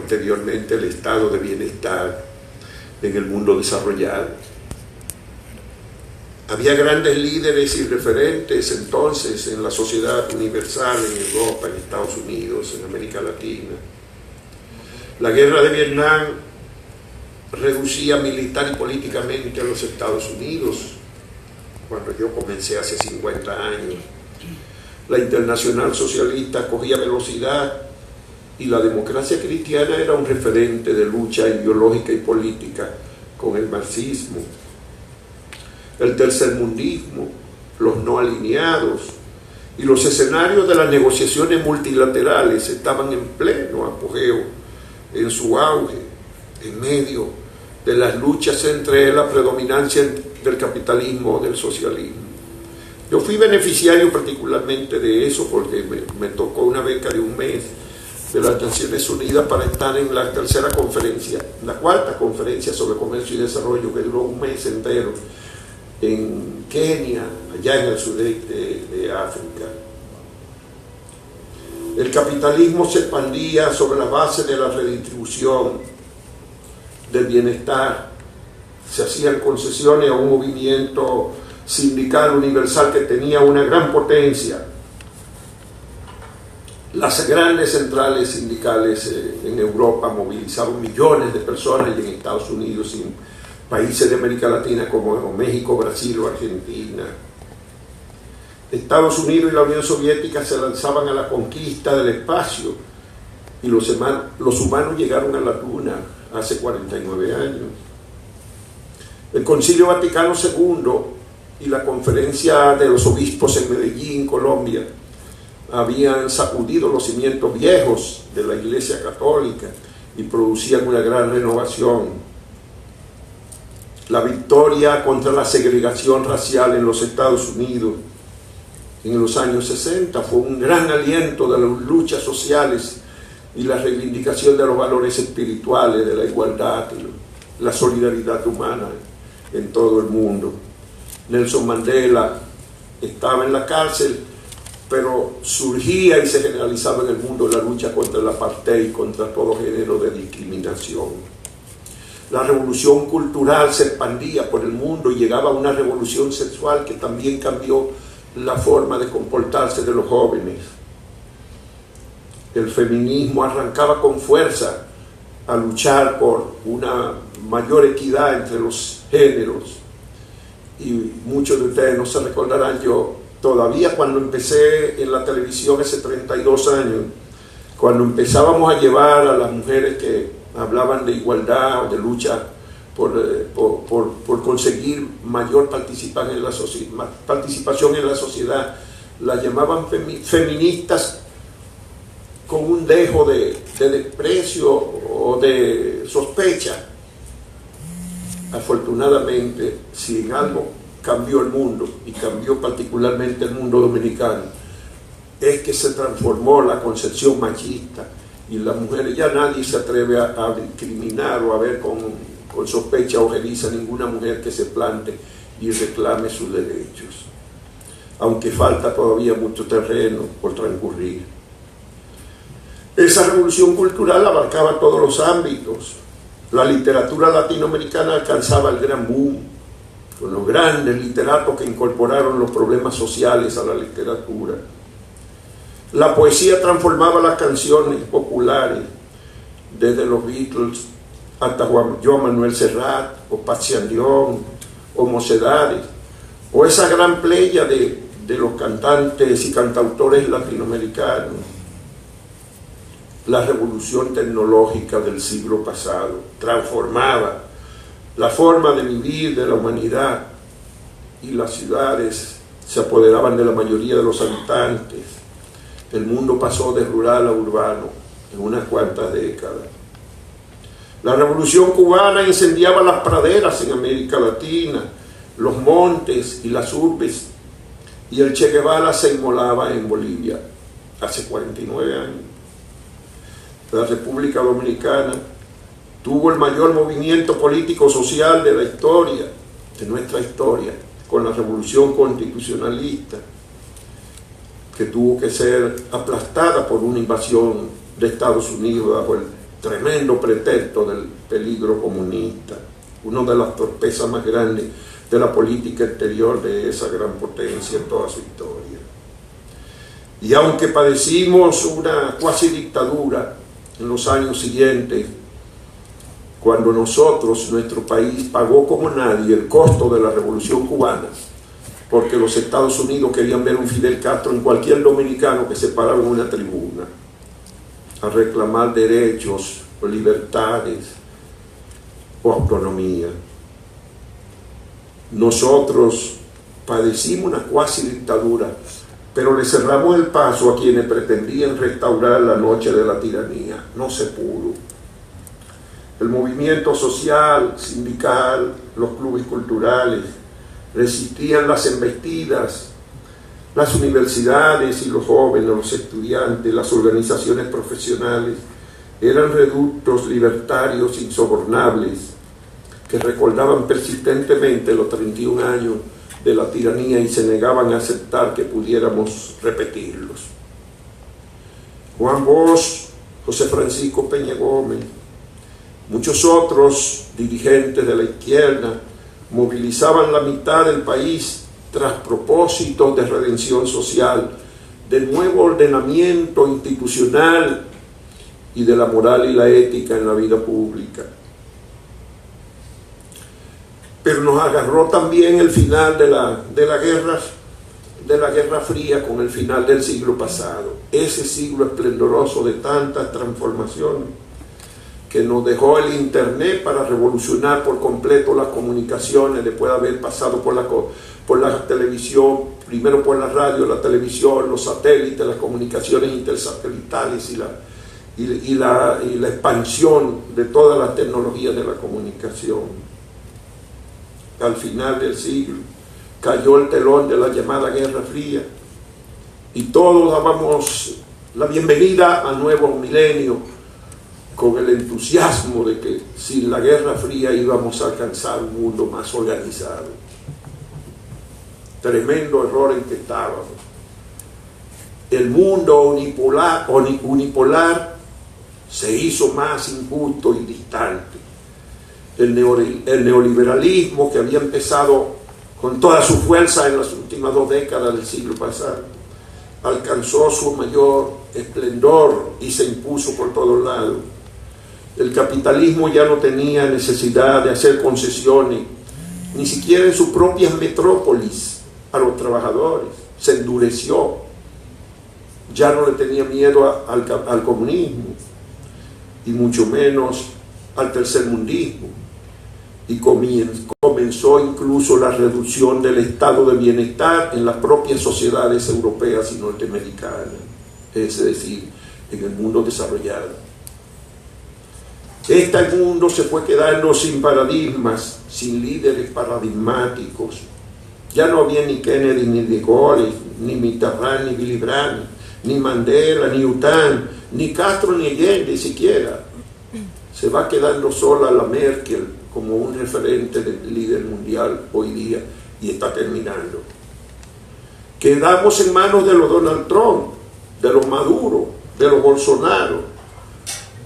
anteriormente el estado de bienestar en el mundo desarrollado. Había grandes líderes y referentes entonces en la sociedad universal, en Europa, en Estados Unidos, en América Latina. La guerra de Vietnam reducía militar y políticamente a los Estados Unidos cuando yo comencé hace 50 años. La Internacional Socialista cogía velocidad y la democracia cristiana era un referente de lucha ideológica y política con el marxismo. El tercermundismo, los no alineados y los escenarios de las negociaciones multilaterales estaban en pleno apogeo, en su auge, en medio de las luchas entre la predominancia del capitalismo o del socialismo. Yo fui beneficiario particularmente de eso porque me tocó una beca de un mes de las Naciones Unidas para estar en la tercera conferencia, la cuarta conferencia sobre comercio y desarrollo, que duró un mes entero en Kenia, allá en el sudeste de África. El capitalismo se expandía sobre la base de la redistribución del bienestar. Se hacían concesiones a un movimiento sindical universal que tenía una gran potencia. Las grandes centrales sindicales en Europa movilizaron millones de personas, y en Estados Unidos y en países de América Latina como México, Brasil o Argentina. Estados Unidos y la Unión Soviética se lanzaban a la conquista del espacio y los humanos llegaron a la Luna hace 49 años. El Concilio Vaticano II y la Conferencia de los Obispos en Medellín, Colombia, habían sacudido los cimientos viejos de la Iglesia Católica y producían una gran renovación. La victoria contra la segregación racial en los Estados Unidos en los años 60 fue un gran aliento de las luchas sociales y la reivindicación de los valores espirituales, de la igualdad y la solidaridad humana en todo el mundo. Nelson Mandela estaba en la cárcel, pero surgía y se generalizaba en el mundo la lucha contra el apartheid y contra todo género de discriminación. La revolución cultural se expandía por el mundo y llegaba a una revolución sexual que también cambió la forma de comportarse de los jóvenes. El feminismo arrancaba con fuerza a luchar por una mayor equidad entre los géneros. Y muchos de ustedes no se recordarán, yo todavía cuando empecé en la televisión hace 32 años, cuando empezábamos a llevar a las mujeres que hablaban de igualdad o de lucha por conseguir mayor participación en la sociedad, las llamaban feministas con un dejo de desprecio o de sospecha. Afortunadamente, si en algo cambió el mundo, y cambió particularmente el mundo dominicano, es que se transformó la concepción machista, y las mujeres, ya nadie se atreve a discriminar o a ver con sospecha ojeriza ninguna mujer que se plante y reclame sus derechos, aunque falta todavía mucho terreno por transcurrir. Esa revolución cultural abarcaba todos los ámbitos. La literatura latinoamericana alcanzaba el gran boom, con los grandes literatos que incorporaron los problemas sociales a la literatura. La poesía transformaba las canciones populares, desde los Beatles hasta Joan Manuel Serrat, o Patsy Andión, o Mocedades, o esa gran playa de los cantantes y cantautores latinoamericanos. La revolución tecnológica del siglo pasado transformaba la forma de vivir de la humanidad, y las ciudades se apoderaban de la mayoría de los habitantes. El mundo pasó de rural a urbano en unas cuantas décadas. La revolución cubana incendiaba las praderas en América Latina, los montes y las urbes, y el Che Guevara se inmolaba en Bolivia hace 49 años. La República Dominicana tuvo el mayor movimiento político-social de la historia, de nuestra historia, con la revolución constitucionalista, que tuvo que ser aplastada por una invasión de Estados Unidos bajo tremendo pretexto del peligro comunista, una de las torpezas más grandes de la política exterior de esa gran potencia en toda su historia. Y aunque padecimos una cuasi dictadura en los años siguientes, cuando nuestro país pagó como nadie el costo de la Revolución Cubana, porque los Estados Unidos querían ver un Fidel Castro en cualquier dominicano que se parara en una tribuna a reclamar derechos o libertades o autonomía. Nosotros padecimos una cuasi dictadura, pero le cerramos el paso a quienes pretendían restaurar la noche de la tiranía. No se pudo. El movimiento social, sindical, los clubes culturales resistían las embestidas, las universidades y los jóvenes, los estudiantes, las organizaciones profesionales eran reductos libertarios insobornables que recordaban persistentemente los 31 años de la tiranía y se negaban a aceptar que pudiéramos repetirlos. Juan Bosch, José Francisco Peña Gómez, muchos otros dirigentes de la izquierda movilizaban la mitad del país tras propósitos de redención social, de nuevo ordenamiento institucional y de la moral y la ética en la vida pública. Pero nos agarró también el final de la Guerra Fría con el final del siglo pasado, ese siglo esplendoroso de tantas transformaciones que nos dejó el Internet para revolucionar por completo las comunicaciones después de haber pasado por la televisión, primero por la radio, la televisión, los satélites, las comunicaciones intersatelitales y la expansión de todas las tecnologías de la comunicación. Al final del siglo cayó el telón de la llamada Guerra Fría y todos dábamos la bienvenida al nuevo milenio con el entusiasmo de que sin la Guerra Fría íbamos a alcanzar un mundo más organizado. Tremendo error en que estábamos. El mundo unipolar se hizo más injusto y distante. El neoliberalismo, que había empezado con toda su fuerza en las últimas 2 décadas del siglo pasado, alcanzó su mayor esplendor y se impuso por todos lados. El capitalismo ya no tenía necesidad de hacer concesiones, ni siquiera en sus propias metrópolis, a los trabajadores. Se endureció. Ya no le tenía miedo al comunismo, y mucho menos al tercermundismo. Y comenzó incluso la reducción del estado de bienestar en las propias sociedades europeas y norteamericanas, es decir, en el mundo desarrollado. Este mundo se fue quedando sin paradigmas, sin líderes paradigmáticos. Ya no había ni Kennedy, ni De Gaulle, ni Mitterrand, ni Willy Brandt, ni Mandela, ni UTAN, ni Castro, ni Allende siquiera. Se va quedando sola la Merkel como un referente del líder mundial hoy día y está terminando. Quedamos en manos de los Donald Trump, de los Maduro, de los Bolsonaro,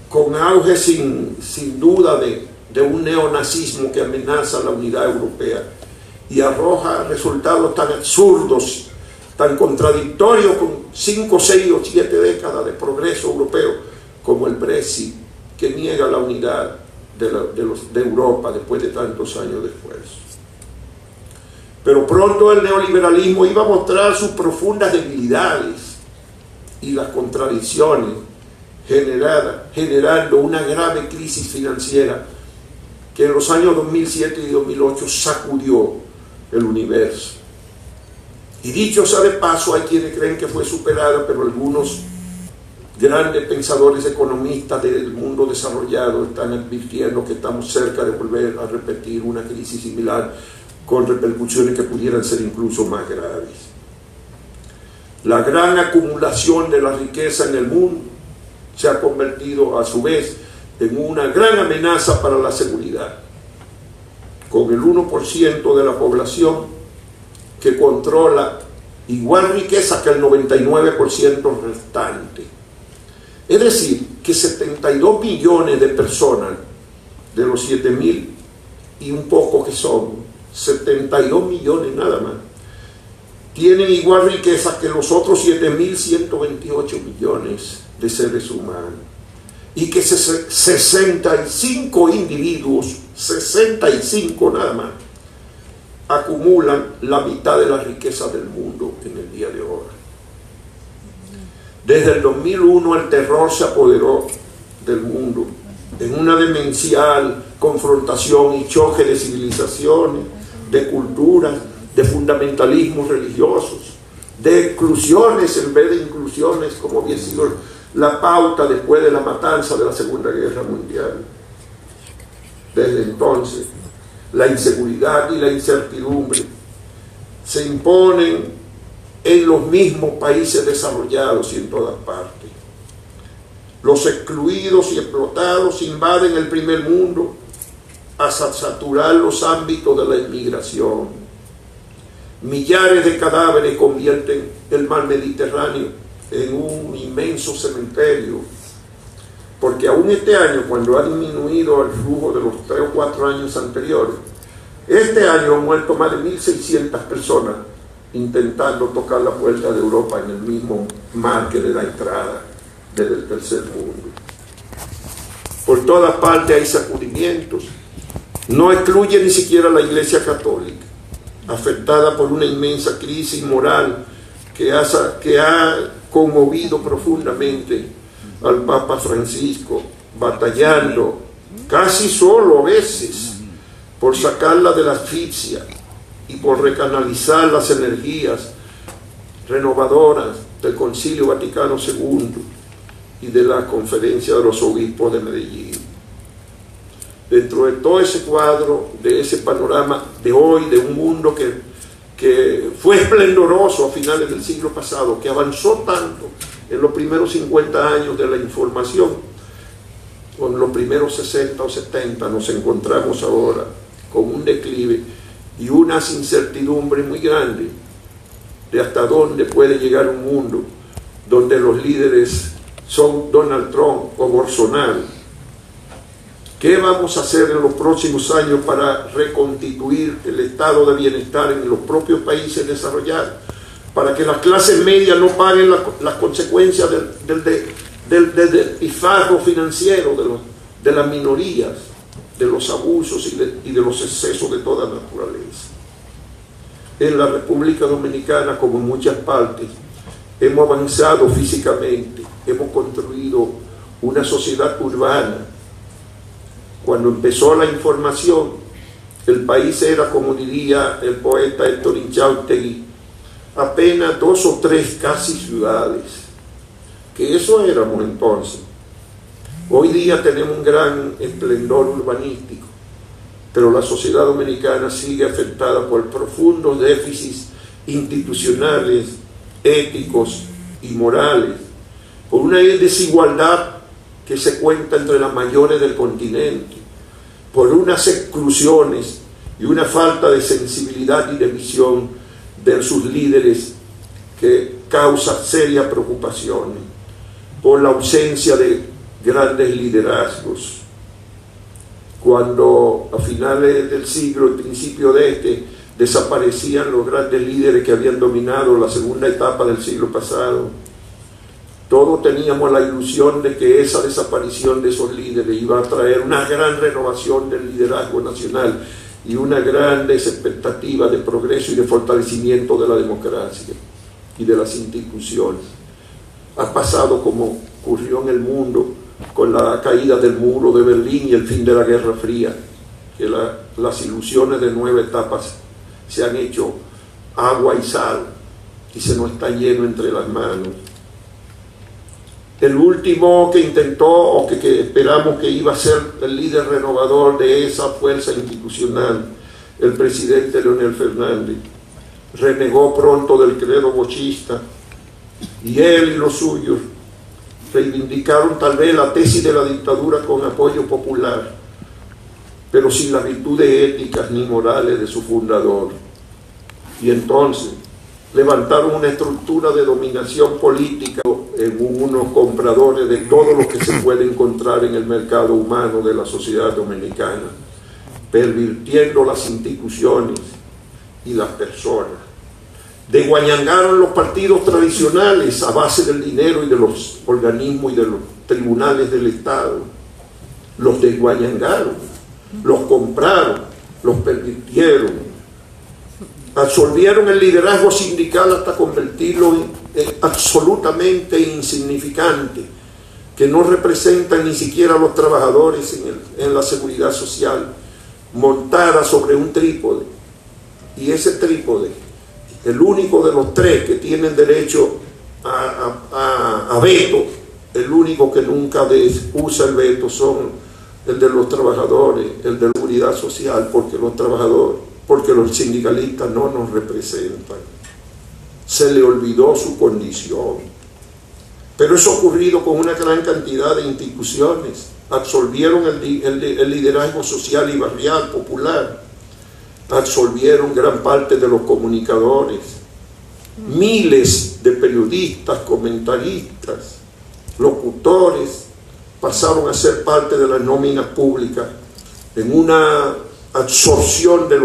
con auge sin duda de un neonazismo que amenaza la unidad europea y arroja resultados tan absurdos, tan contradictorios con 5, 6 o 7 décadas de progreso europeo como el Brexit, que niega la unidad de Europa después de tantos años después. Pero pronto el neoliberalismo iba a mostrar sus profundas debilidades y las contradicciones, generando una grave crisis financiera que en los años 2007 y 2008 sacudió el universo. Y dicho sea de paso, hay quienes creen que fue superada, pero algunos grandes pensadores economistas del mundo desarrollado están advirtiendo que estamos cerca de volver a repetir una crisis similar con repercusiones que pudieran ser incluso más graves. La gran acumulación de la riqueza en el mundo se ha convertido a su vez en una gran amenaza para la seguridad, con el 1% de la población que controla igual riqueza que el 99% restante. Es decir, que 72 millones de personas, de los 7.000 y un poco que son, 72 millones nada más, tienen igual riqueza que los otros 7.128 millones de seres humanos. Y que 65 individuos, 65 nada más, acumulan la mitad de la riqueza del mundo en el día de hoy. Desde el 2001 el terror se apoderó del mundo en una demencial confrontación y choque de civilizaciones, de culturas, de fundamentalismos religiosos, de exclusiones en vez de inclusiones, como había sido la pauta después de la matanza de la Segunda Guerra Mundial. Desde entonces, la inseguridad y la incertidumbre se imponen en los mismos países desarrollados y en todas partes. Los excluidos y explotados invaden el primer mundo hasta saturar los ámbitos de la inmigración. Millares de cadáveres convierten el mar Mediterráneo en un inmenso cementerio, porque aún este año, cuando ha disminuido el flujo de los 3 o 4 años anteriores, este año han muerto más de 1.600 personas intentando tocar la puerta de Europa en el mismo mar que le da entrada desde el tercer mundo. Por todas partes hay sacudimientos. No excluye ni siquiera la Iglesia Católica, afectada por una inmensa crisis moral que ha conmovido profundamente al Papa Francisco, batallando casi solo a veces por sacarla de la asfixia y por recanalizar las energías renovadoras del Concilio Vaticano II y de la Conferencia de los Obispos de Medellín. Dentro de todo ese cuadro, de ese panorama de hoy, de un mundo que fue esplendoroso a finales del siglo pasado, que avanzó tanto en los primeros 50 años de la información, con los primeros 60 o 70 nos encontramos ahora con un declive y unas incertidumbres muy grandes de hasta dónde puede llegar un mundo donde los líderes son Donald Trump o Bolsonaro. ¿Qué vamos a hacer en los próximos años para reconstituir el estado de bienestar en los propios países desarrollados? Para que las clases medias no paguen las consecuencias del despilfarro financiero de las minorías, de los abusos y de los excesos de toda naturaleza. En la República Dominicana, como en muchas partes, hemos avanzado físicamente, hemos construido una sociedad urbana. Cuando empezó la información, el país era, como diría el poeta Héctor Inchautegui, apenas 2 o 3 casi ciudades, que eso éramos entonces. Hoy día tenemos un gran esplendor urbanístico, pero la sociedad dominicana sigue afectada por profundos déficits institucionales, éticos y morales, por una desigualdad que se cuenta entre las mayores del continente, por unas exclusiones y una falta de sensibilidad y de visión de sus líderes que causa serias preocupaciones, por la ausencia de grandes liderazgos. Cuando a finales del siglo y principio de este desaparecían los grandes líderes que habían dominado la segunda etapa del siglo pasado, todos teníamos la ilusión de que esa desaparición de esos líderes iba a traer una gran renovación del liderazgo nacional y una gran expectativa de progreso y de fortalecimiento de la democracia y de las instituciones. Ha pasado como ocurrió en el mundo con la caída del muro de Berlín y el fin de la Guerra Fría, que las ilusiones de nueva etapas se han hecho agua y sal y se nos está yendo entre las manos. El último que intentó o que esperamos que iba a ser el líder renovador de esa fuerza institucional, el presidente Leonel Fernández, renegó pronto del credo bochista y él y los suyos reivindicaron tal vez la tesis de la dictadura con apoyo popular, pero sin las virtudes éticas ni morales de su fundador. Y entonces levantaron una estructura de dominación política en unos compradores de todo lo que se puede encontrar en el mercado humano de la sociedad dominicana, pervirtiendo las instituciones y las personas. Desguayangaron los partidos tradicionales a base del dinero y de los organismos y de los tribunales del Estado. Los desguayangaron, los compraron, los pervirtieron, absorbieron el liderazgo sindical hasta convertirlo en absolutamente insignificante, que no representan ni siquiera a los trabajadores en la seguridad social, montada sobre un trípode. Y ese trípode, el único de los tres que tienen derecho a veto, el único que nunca usa el veto son el de los trabajadores, el de la seguridad social, porque los trabajadores, porque los sindicalistas no nos representan. Se le olvidó su condición. Pero eso ha ocurrido con una gran cantidad de instituciones. Absorbieron el liderazgo social y barrial popular. Absorbieron gran parte de los comunicadores. Miles de periodistas, comentaristas, locutores pasaron a ser parte de las nóminas públicas en una absorción de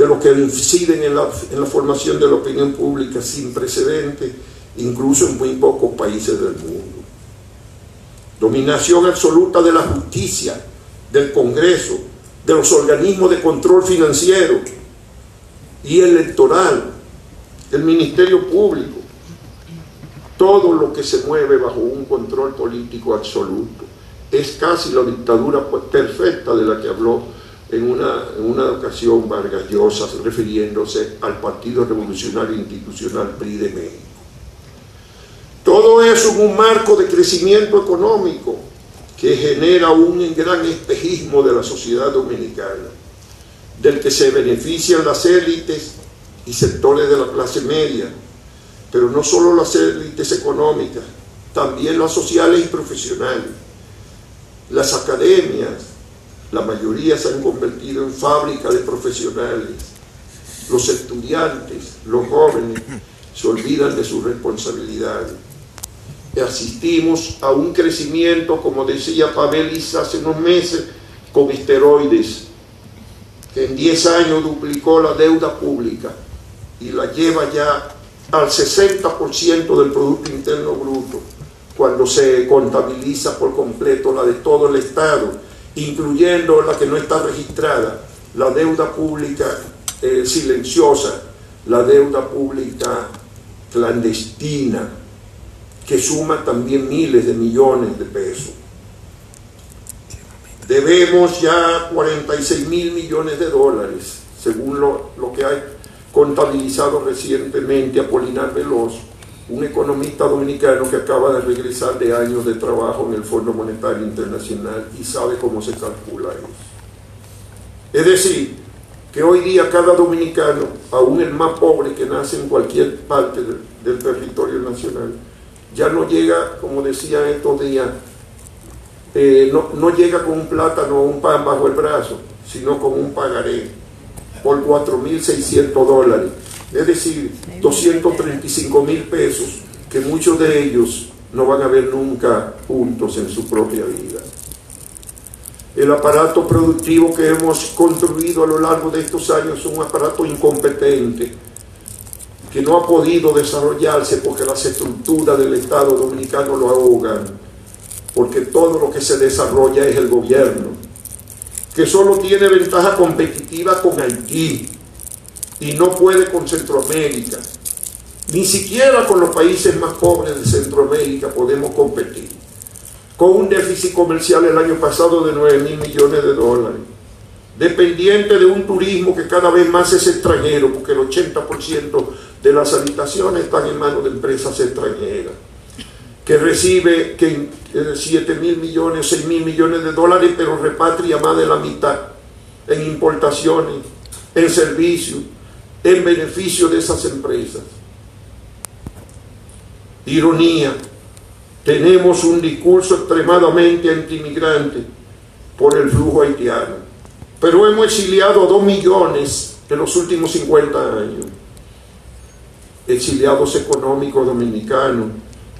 lo que inciden en la formación de la opinión pública sin precedentes, incluso en muy pocos países del mundo. Dominación absoluta de la justicia, del Congreso, de los organismos de control financiero y electoral, el Ministerio Público, todo lo que se mueve bajo un control político absoluto. Es casi la dictadura perfecta de la que habló en una ocasión Vargas Llosa, refiriéndose al Partido Revolucionario Institucional PRI de México. Todo eso en un marco de crecimiento económico que genera un gran espejismo de la sociedad dominicana, del que se benefician las élites y sectores de la clase media, pero no solo las élites económicas, también las sociales y profesionales. Las academias, la mayoría se han convertido en fábrica de profesionales. Los estudiantes, los jóvenes, se olvidan de sus responsabilidades. Y asistimos a un crecimiento, como decía Pavelis hace unos meses, con esteroides, que en 10 años duplicó la deuda pública y la lleva ya al 60% del Producto Interno Bruto, cuando se contabiliza por completo la de todo el Estado, incluyendo la que no está registrada, la deuda pública silenciosa, la deuda pública clandestina, que suma también miles de millones de pesos. Debemos ya 46.000 millones de dólares, según lo que ha contabilizado recientemente Apolinar Veloz, un economista dominicano que acaba de regresar de años de trabajo en el Fondo Monetario Internacional y sabe cómo se calcula eso. Es decir, que hoy día cada dominicano, aún el más pobre que nace en cualquier parte del territorio nacional, ya no llega, como decía estos días, no llega con un plátano o un pan bajo el brazo, sino con un pagaré por 4.600 dólares, es decir, 235.000 pesos, que muchos de ellos no van a ver nunca juntos en su propia vida. El aparato productivo que hemos construido a lo largo de estos años es un aparato incompetente, que no ha podido desarrollarse porque las estructuras del Estado dominicano lo ahogan, porque todo lo que se desarrolla es el gobierno, que solo tiene ventaja competitiva con Haití y no puede con Centroamérica. Ni siquiera con los países más pobres de Centroamérica podemos competir, con un déficit comercial el año pasado de 9.000 millones de dólares, dependiente de un turismo que cada vez más es extranjero, porque el 80% de las habitaciones están en manos de empresas extranjeras, que recibe 7.000 millones, 6.000 millones de dólares, pero repatria más de la mitad en importaciones, en servicios, en beneficio de esas empresas. Ironía, tenemos un discurso extremadamente antimigrante por el flujo haitiano, pero hemos exiliado a 2 millones en los últimos 50 años. exiliados económicos dominicanos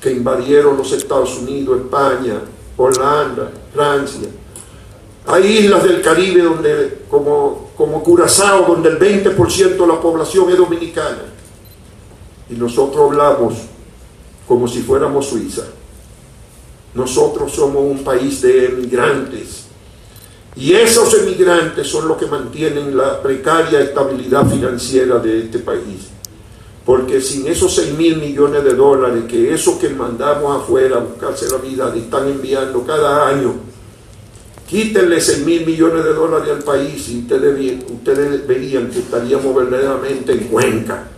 que invadieron los Estados Unidos, España, Holanda, Francia. Hay islas del Caribe donde, como Curazao, donde el 20% de la población es dominicana. Y nosotros hablamos como si fuéramos Suiza. Nosotros somos un país de emigrantes. Y esos emigrantes son los que mantienen la precaria estabilidad financiera de este país. Porque sin esos 6.000 millones de dólares, que esos que mandamos afuera a buscarse la vida le están enviando cada año, quítenle 6.000 millones de dólares al país y ustedes verían que estaríamos verdaderamente en Cuenca.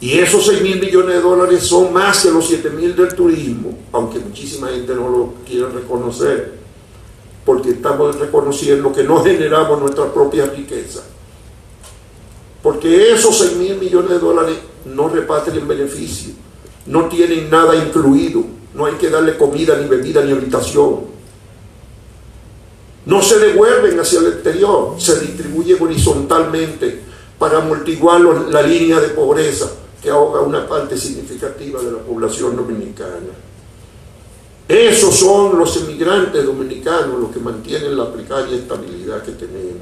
Y esos 6.000 millones de dólares son más que los 7.000 del turismo, aunque muchísima gente no lo quiere reconocer, porque estamos reconociendo que no generamos nuestra propia riqueza. Porque esos 6.000 millones de dólares no repatrian beneficio, no tienen nada incluido, no hay que darle comida, ni bebida, ni habitación. No se devuelven hacia el exterior, se distribuyen horizontalmente para amortiguar la línea de pobreza que ahoga una parte significativa de la población dominicana. Esos son los emigrantes dominicanos los que mantienen la precaria estabilidad que tenemos.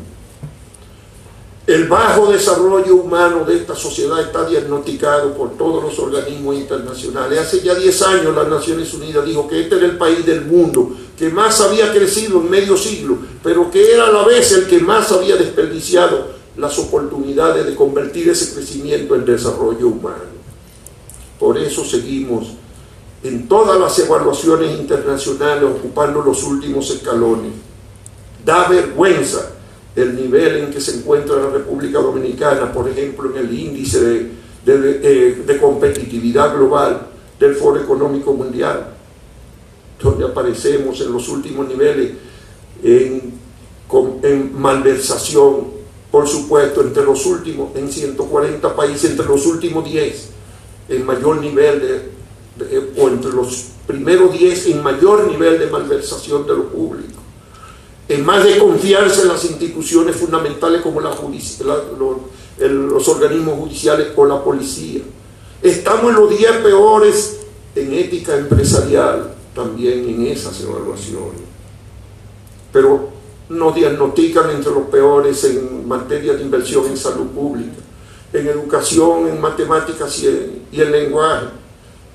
El bajo desarrollo humano de esta sociedad está diagnosticado por todos los organismos internacionales. Hace ya 10 años las Naciones Unidas dijo que este era el país del mundo que más había crecido en medio siglo, pero que era a la vez el que más había desperdiciado las oportunidades de convertir ese crecimiento en desarrollo humano. Por eso seguimos en todas las evaluaciones internacionales ocupando los últimos escalones. Da vergüenza el nivel en que se encuentra la República Dominicana, por ejemplo, en el índice de competitividad global del Foro Económico Mundial, donde aparecemos en los últimos niveles en malversación, por supuesto, en 140 países, entre los últimos 10, en mayor nivel o entre los primeros 10 en mayor nivel de malversación de lo público. En más de confiarse en las instituciones fundamentales como los organismos judiciales o la policía. Estamos en los 10 peores en ética empresarial, también en esas evaluaciones. Pero nos diagnostican entre los peores en materia de inversión en salud pública, en educación, en matemáticas y en lenguaje.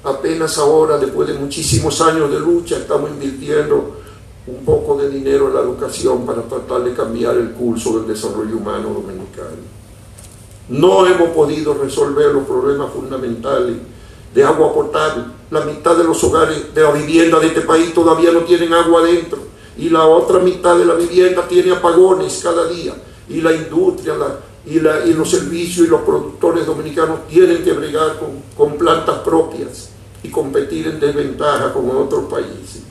Apenas ahora, después de muchísimos años de lucha, estamos invirtiendo un poco de dinero en la educación para tratar de cambiar el curso del desarrollo humano dominicano. No hemos podido resolver los problemas fundamentales de agua potable. La mitad de los hogares de la vivienda de este país todavía no tienen agua adentro, y la otra mitad de la vivienda tiene apagones cada día, y la industria y los servicios y los productores dominicanos tienen que bregar con plantas propias y competir en desventaja con otros países.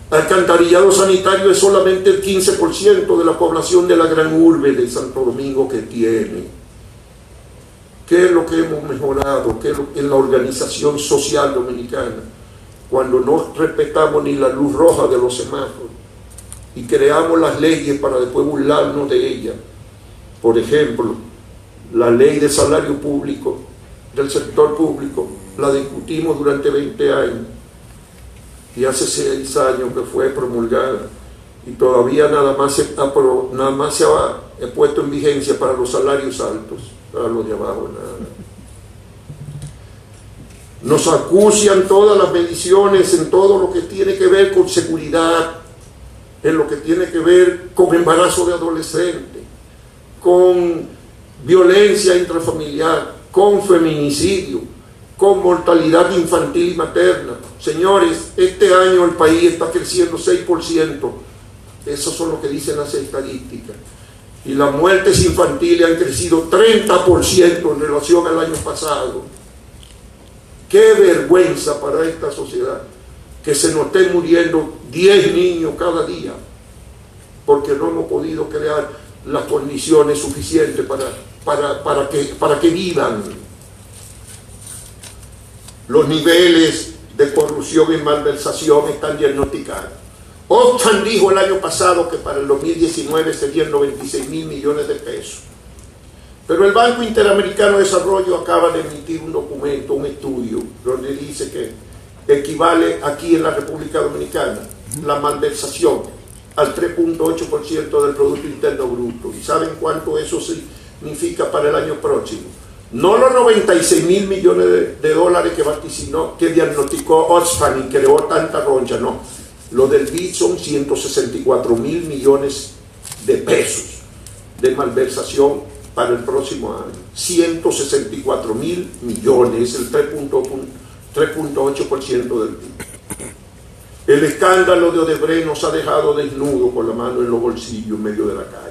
Alcantarillado sanitario es solamente el 15% de la población de la gran urbe de Santo Domingo que tiene. ¿Qué es lo que hemos mejorado? ¿Qué es lo que es la organización social dominicana? Cuando no respetamos ni la luz roja de los semáforos y creamos las leyes para después burlarnos de ellas. Por ejemplo, la ley de salario público del sector público la discutimos durante 20 años. Y hace 6 años que fue promulgada y todavía nada más se ha puesto en vigencia para los salarios altos, para los de abajo nada. Nos acucian todas las mediciones en todo lo que tiene que ver con seguridad, en lo que tiene que ver con embarazo de adolescentes, con violencia intrafamiliar, con feminicidio, con mortalidad infantil y materna. Señores, este año el país está creciendo 6%. Esos son lo que dicen las estadísticas. Y las muertes infantiles han crecido 30% en relación al año pasado. Qué vergüenza para esta sociedad que se nos estén muriendo 10 niños cada día, porque no hemos podido crear las condiciones suficientes para que vivan. Los niveles de corrupción y malversación están diagnosticados. Oxfam dijo el año pasado que para el 2019 serían 96.000 millones de pesos. Pero el Banco Interamericano de Desarrollo acaba de emitir un documento, un estudio, donde dice que equivale aquí en la República Dominicana la malversación al 3.8% del Producto Interno Bruto. ¿Y saben cuánto eso significa para el año próximo? No los 96.000 millones de dólares que vaticinó, que diagnosticó Oxfam y creó tanta roncha, no. Lo del BID son 164.000 millones de pesos de malversación para el próximo año. 164.000 millones, el 3.8% del PIB. El escándalo de Odebrecht nos ha dejado desnudos con la mano en los bolsillos en medio de la calle.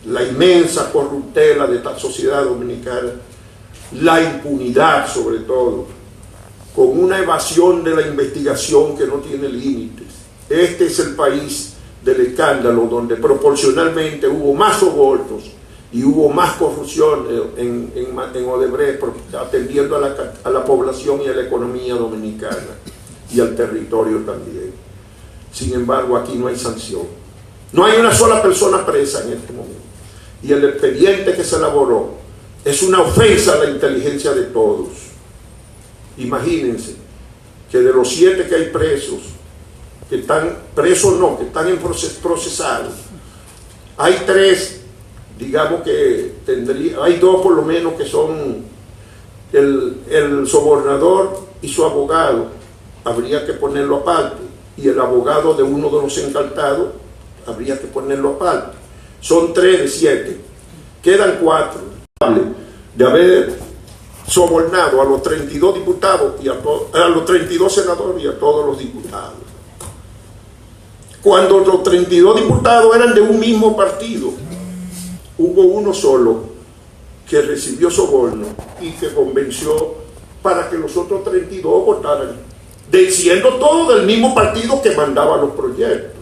La inmensa corruptela de esta sociedad dominicana, la impunidad sobre todo, con una evasión de la investigación que no tiene límites. Este es el país del escándalo donde proporcionalmente hubo más sobornos y hubo más corrupción en Odebrecht, atendiendo a la población y a la economía dominicana y al territorio también. Sin embargo, aquí no hay sanción. No hay una sola persona presa en este momento. Y el expediente que se elaboró es una ofensa a la inteligencia de todos. Imagínense que de los 7 que hay presos, que están presos no, que están procesados, hay 3, digamos que hay 2 por lo menos que son el sobornador y su abogado, habría que ponerlo aparte, y el abogado de uno de los encartados habría que ponerlo aparte. Son 3 de 7, quedan 4 de haber sobornado a los 32 diputados y a los 32 senadores y a todos los diputados. Cuando los 32 diputados eran de un mismo partido, hubo uno solo que recibió soborno y que convenció para que los otros 32 votaran, siendo todos del mismo partido que mandaba los proyectos.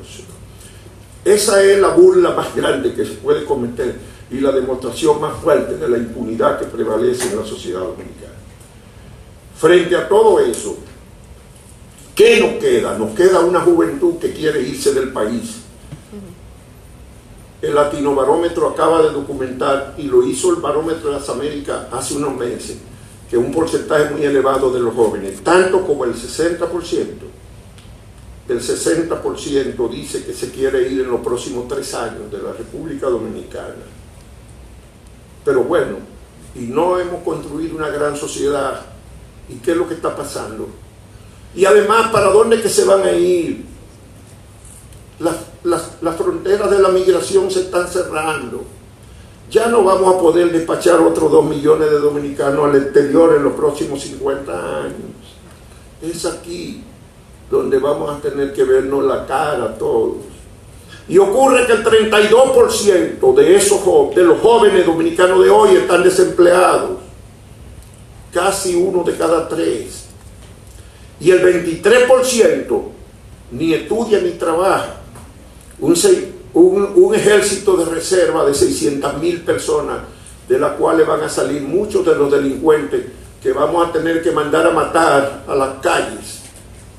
Esa es la burla más grande que se puede cometer y la demostración más fuerte de la impunidad que prevalece en la sociedad dominicana. Frente a todo eso, ¿qué nos queda? Nos queda una juventud que quiere irse del país. El Latinobarómetro acaba de documentar, y lo hizo el Barómetro de las Américas hace unos meses, que un porcentaje muy elevado de los jóvenes, tanto como el 60%, el 60% dice que se quiere ir en los próximos 3 años de la República Dominicana. Pero bueno, y no hemos construido una gran sociedad. ¿Y qué es lo que está pasando? Y además, ¿para dónde que se van a ir? Las fronteras de la migración se están cerrando. Ya no vamos a poder despachar otros 2 millones de dominicanos al exterior en los próximos 50 años. Es aquí donde vamos a tener que vernos la cara todos. Y ocurre que el 32% de los jóvenes dominicanos de hoy están desempleados. Casi 1 de cada 3. Y el 23% ni estudia ni trabaja. Un ejército de reserva de 600.000 personas, de las cuales van a salir muchos de los delincuentes que vamos a tener que mandar a matar a las calles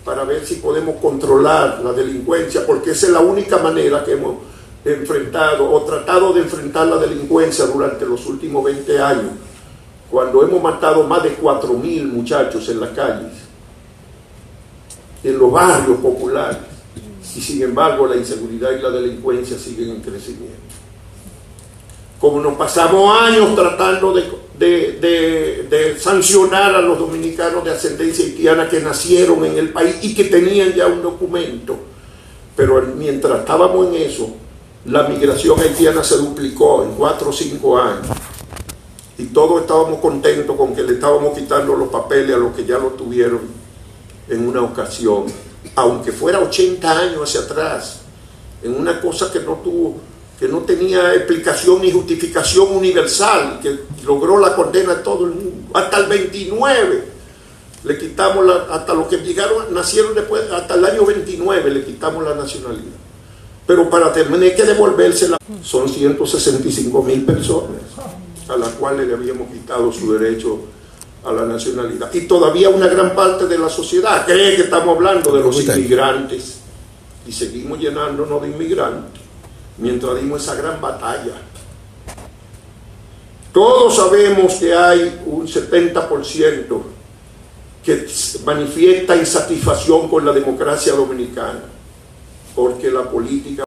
para ver si podemos controlar la delincuencia, porque esa es la única manera que hemos enfrentado o tratado de enfrentar la delincuencia durante los últimos 20 años, cuando hemos matado más de 4.000 muchachos en las calles, en los barrios populares, y sin embargo la inseguridad y la delincuencia siguen en crecimiento. Como nos pasamos años tratando de sancionar a los dominicanos de ascendencia haitiana que nacieron en el país y que tenían ya un documento, pero mientras estábamos en eso, la migración haitiana se duplicó en 4 o 5 años, y todos estábamos contentos con que le estábamos quitando los papeles a los que ya lo tuvieron en una ocasión, aunque fuera 80 años hacia atrás, en una cosa que no tenía explicación ni justificación universal, que logró la condena de todo el mundo. Hasta el 29 le quitamos hasta los que nacieron después, hasta el año 29 le quitamos la nacionalidad. Pero para tener que devolvérsela, son 165.000 personas a las cuales le habíamos quitado su derecho a la nacionalidad. Y todavía una gran parte de la sociedad cree que estamos hablando de los inmigrantes, y seguimos llenándonos de inmigrantes mientras dimos esa gran batalla. Todos sabemos que hay un 70% que manifiesta insatisfacción con la democracia dominicana, porque la política